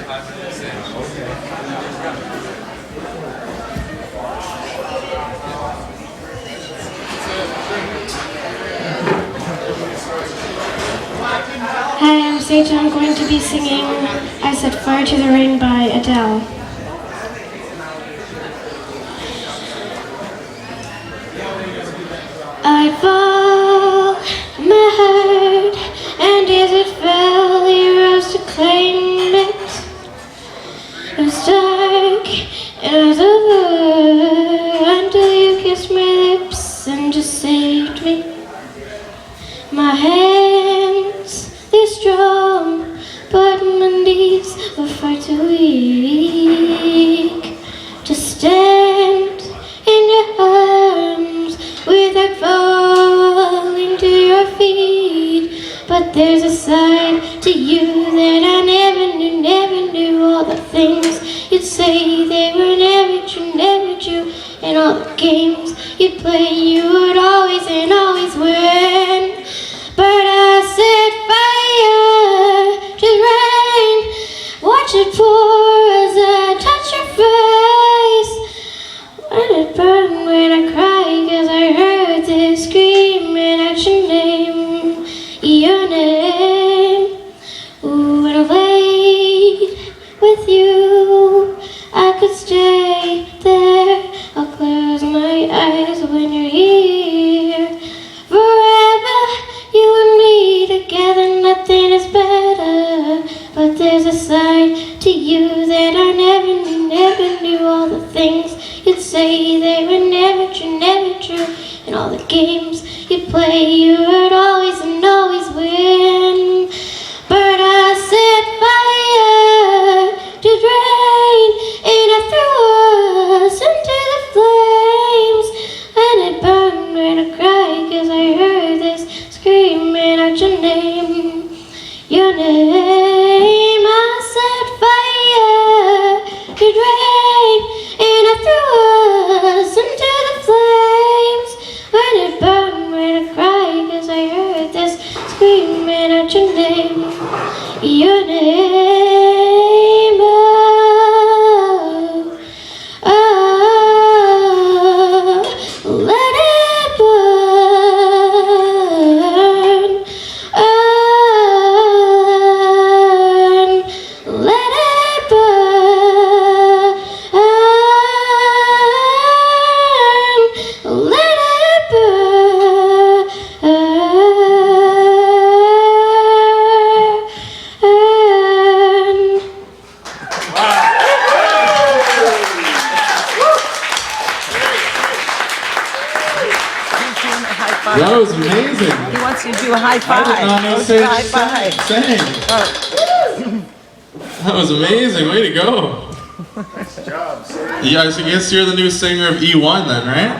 Hi, I'm Sage and I'm going to be singing I Set Fire to the Rain by Adele. I fall, my heart, and as it fell, you rose to claim it. It was dark, it was over, until you kissed my lips and just saved me. My hands, they're strong, but my knees were far too weak to stand in your arms without falling to your feet. But there's a side to you that I never knew. All the things you'd say, they were never true, and all the games you'd play, you would always and always win. But I set fire to the rain, watch it pour as I touch your face. Let it burn when I cry, 'cause I heard this screaming out your name, your name. Ooh, when I laid with you, I could stay there. I'll close my eyes when you're here. Forever, you and me together, nothing is better. But there's a side to you that I never knew. All the things you'd say, they were never true, and all the games you'd play, you would always and always win. But I set fire to the rain, and I threw us into the flames. And it burned when I cried, 'cause I heard this screaming out your name, your name. I set fire to the rain, and I threw us into the flames. When it burned when I cried, 'cause I heard this screaming out your name, your name. Let it burn, let it burn, let it burn. That was amazing. He wants you to do a high five. I did not know Sage sang. That was amazing. Way to go. Nice job, Sage. Yeah, so I guess you're the new singer of E1 then, right?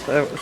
That was